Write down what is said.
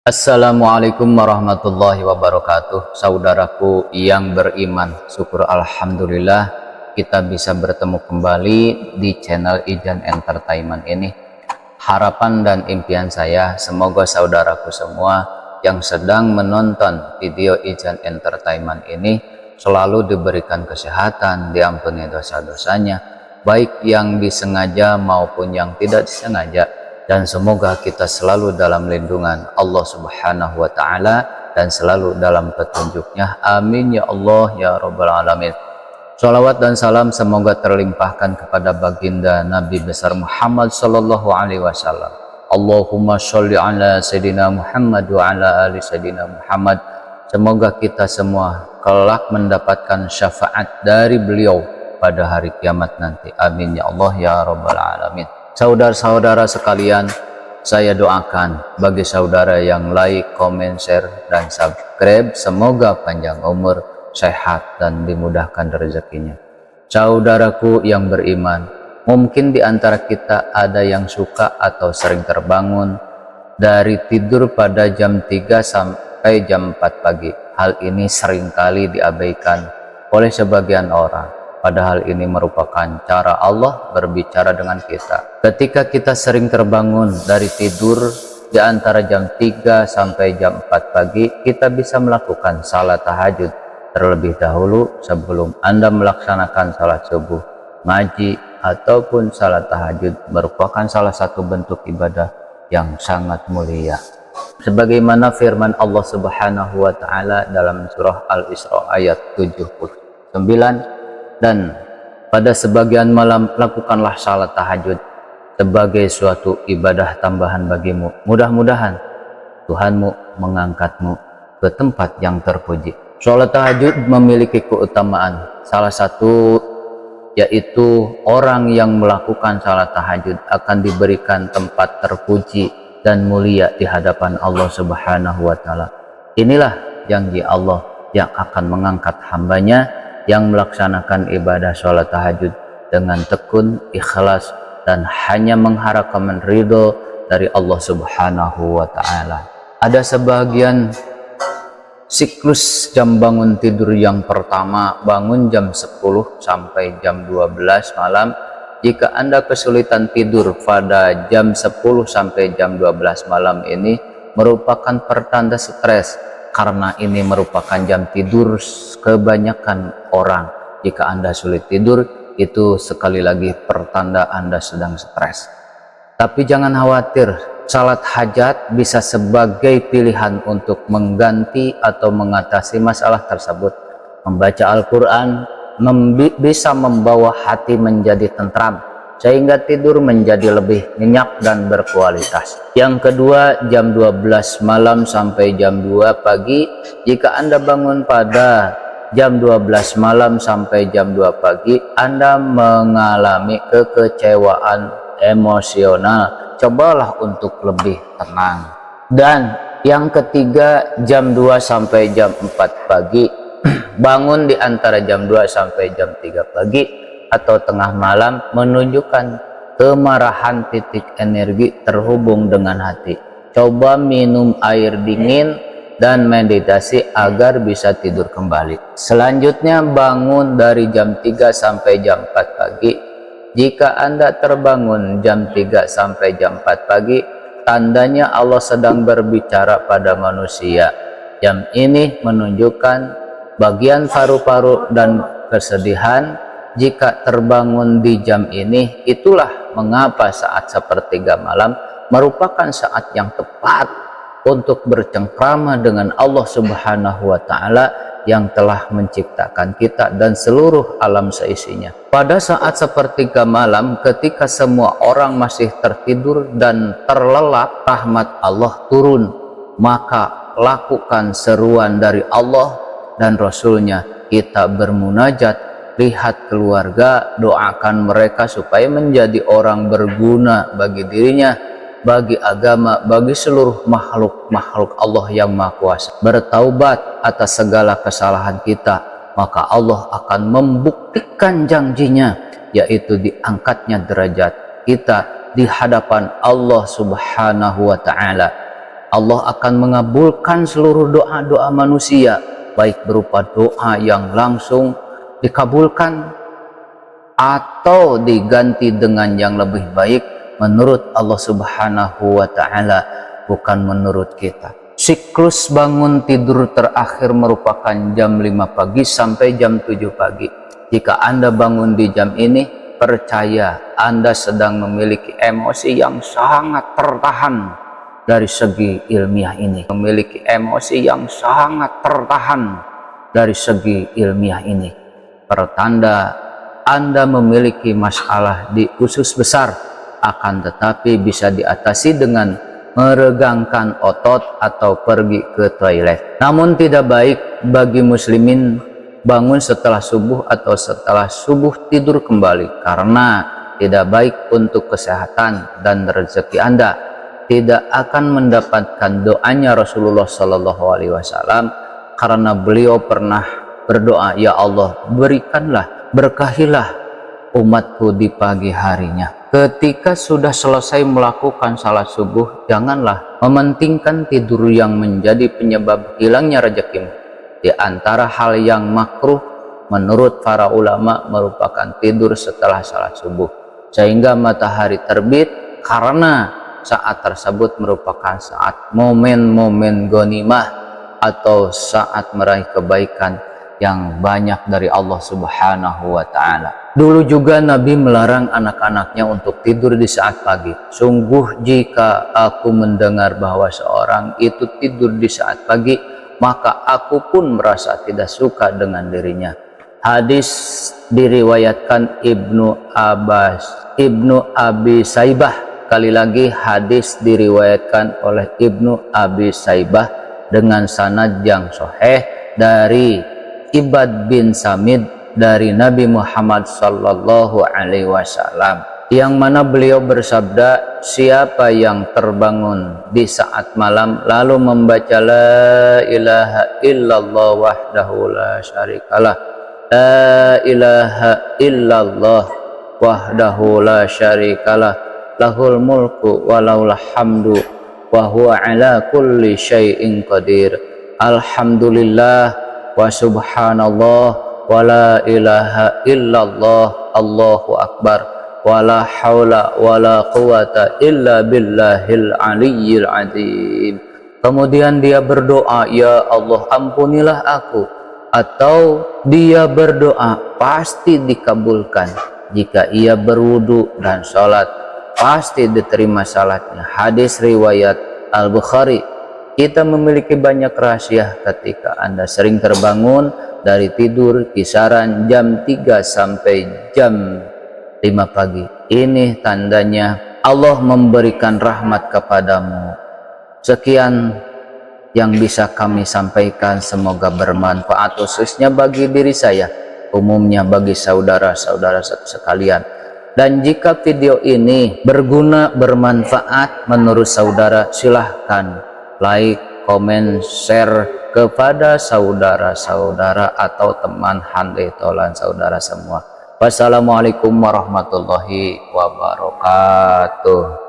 Assalamualaikum warahmatullahi wabarakatuh. Saudaraku yang beriman, syukur alhamdulillah kita bisa bertemu kembali di channel Ijan Entertainment ini. Harapan dan impian saya semoga saudaraku semua yang sedang menonton video Ijan Entertainment ini selalu diberikan kesehatan, diampuni dosa-dosanya, baik yang disengaja maupun yang tidak disengaja, dan semoga kita selalu dalam lindungan Allah Subhanahu wa Ta'ala dan selalu dalam petunjuknya. Amin ya Allah ya Rabbal Alamin. Salawat dan salam semoga terlimpahkan kepada baginda Nabi besar Muhammad sallallahu alaihi wasallam. Allahumma sholli ala Sayyidina Muhammad wa ala ali Sayyidina Muhammad. Semoga kita semua kelak mendapatkan syafaat dari beliau pada hari kiamat nanti. Amin ya Allah ya Rabbal Alamin. Saudara-saudara sekalian, saya doakan bagi saudara yang like, comment, share, dan subscribe, semoga panjang umur, sehat, dan dimudahkan rezekinya. Saudaraku yang beriman, mungkin di antara kita ada yang suka atau sering terbangun dari tidur pada jam 3 sampai jam 4 pagi. Hal ini seringkali diabaikan oleh sebagian orang. Padahal ini merupakan cara Allah berbicara dengan kita. Ketika kita sering terbangun dari tidur di antara jam 3 sampai jam 4 pagi, kita bisa melakukan salat tahajud terlebih dahulu sebelum Anda melaksanakan salat subuh. Ngaji ataupun salat tahajud merupakan salah satu bentuk ibadah yang sangat mulia. Sebagaimana firman Allah Subhanahu wa Ta'ala dalam surah Al-Isra ayat 79, dan pada sebagian malam lakukanlah salat tahajud sebagai suatu ibadah tambahan bagimu. Mudah-mudahan Tuhanmu mengangkatmu ke tempat yang terpuji. Salat tahajud memiliki keutamaan. Salah satu yaitu orang yang melakukan salat tahajud akan diberikan tempat terpuji dan mulia di hadapan Allah Subhanahu wa Ta'ala. Inilah janji Allah yang akan mengangkat hambanya yang melaksanakan ibadah sholat tahajud dengan tekun, ikhlas, dan hanya mengharapkan ridho dari Allah Subhanahu wa Ta'ala. Ada sebagian siklus jam bangun tidur yang pertama, bangun jam 10 sampai jam 12 malam. Jika Anda kesulitan tidur pada jam 10 sampai jam 12 malam ini merupakan pertanda stres, karena ini merupakan jam tidur kebanyakan orang. Jika Anda sulit tidur, itu sekali lagi pertanda Anda sedang stres. Tapi jangan khawatir, salat hajat bisa sebagai pilihan untuk mengganti atau mengatasi masalah tersebut. Membaca Al-Quran bisa membawa hati menjadi tentram, sehingga tidur menjadi lebih nyenyak dan berkualitas. Yang kedua, jam 12 malam sampai jam 2 pagi. Jika Anda bangun pada jam 12 malam sampai jam 2 pagi, Anda mengalami kekecewaan emosional. Cobalah untuk lebih tenang. Dan yang ketiga, jam 2 sampai jam 4 pagi. Bangun di antara jam 2 sampai jam 3 pagi atau tengah malam menunjukkan kemarahan, titik energi terhubung dengan hati. Coba minum air dingin dan meditasi agar bisa tidur kembali. Selanjutnya, bangun dari jam 3 sampai jam 4 pagi. Jika Anda terbangun jam 3 sampai jam 4 pagi, tandanya Allah sedang berbicara pada manusia. Jam ini menunjukkan bagian paru-paru dan kesedihan. Jika terbangun di jam ini, itulah mengapa saat sepertiga malam merupakan saat yang tepat untuk bercengkrama dengan Allah Subhanahu wa Ta'ala yang telah menciptakan kita dan seluruh alam seisinya. Pada saat sepertiga malam, ketika semua orang masih tertidur dan terlelap, rahmat Allah turun, maka lakukan seruan dari Allah dan Rasulnya. Kita bermunajat, lihat keluarga, doakan mereka supaya menjadi orang berguna bagi dirinya, bagi agama, bagi seluruh makhluk Allah yang Maha Kuasa. Bertaubat atas segala kesalahan kita, maka Allah akan membuktikan janjinya, yaitu diangkatnya derajat kita di hadapan Allah Subhanahu wa Ta'ala. Allah akan mengabulkan seluruh doa-doa manusia, baik berupa doa yang langsung dikabulkan atau diganti dengan yang lebih baik menurut Allah Subhanahu wa Ta'ala, bukan menurut kita. Siklus bangun tidur terakhir merupakan jam 5 pagi sampai jam 7 pagi. Jika Anda bangun di jam ini, percaya Anda sedang memiliki emosi yang sangat tertahan dari segi ilmiah ini. Memiliki emosi yang sangat tertahan dari segi ilmiah ini. Pertanda Anda memiliki masalah di usus besar, akan tetapi bisa diatasi dengan meregangkan otot atau pergi ke toilet. Namun tidak baik bagi muslimin bangun setelah subuh atau setelah subuh tidur kembali, karena tidak baik untuk kesehatan dan rezeki Anda. Tidak akan mendapatkan doanya Rasulullah Shallallahu Alaihi Wasallam, karena beliau pernah berdoa, ya Allah, berikanlah, berkahilah umatku di pagi harinya. Ketika sudah selesai melakukan salat subuh, janganlah mementingkan tidur yang menjadi penyebab hilangnya rezekimu. Di antara hal yang makruh menurut para ulama merupakan tidur setelah salat subuh sehingga matahari terbit, karena saat tersebut merupakan saat momen-momen ghanimah atau saat meraih kebaikan yang banyak dari Allah Subhanahu wa Ta'ala. Dulu juga Nabi melarang anak-anaknya untuk tidur di saat pagi. Sungguh jika aku mendengar bahwa seorang itu tidur di saat pagi, maka aku pun merasa tidak suka dengan dirinya. Hadis diriwayatkan Ibnu Abi Saibah. Sekali lagi, hadis diriwayatkan oleh Ibnu Abi Saibah dengan sanad yang sahih dari Ibad bin Samid dari Nabi Muhammad Sallallahu Alaihi Wasallam, yang mana beliau bersabda, siapa yang terbangun di saat malam lalu membaca la ilaha illallah wahdahu la syarikalah, la ilaha illallah wahdahu la syarikalah, lahul mulku walahul hamdu wa huwa ala kulli syai'in qadir, alhamdulillah wa subhanallah wa la ilaha illallah, Allahu akbar, wa la haula wa la quwata illa billahil aliyyil azim. Kemudian dia berdoa, ya Allah, ampunilah aku, atau dia berdoa pasti dikabulkan. Jika ia berwudu dan sholat, pasti diterima salatnya. Hadis riwayat Al-Bukhari. Kita memiliki banyak rahasia ketika Anda sering terbangun dari tidur kisaran jam 3 sampai jam 5 pagi. Ini tandanya Allah memberikan rahmat kepadamu. Sekian yang bisa kami sampaikan, semoga bermanfaat khususnya bagi diri saya, umumnya bagi saudara-saudara sekalian. Dan jika video ini berguna, bermanfaat menurut saudara, silahkan like, komen, share kepada saudara-saudara atau teman handai tolan saudara semua. Wassalamualaikum warahmatullahi wabarakatuh.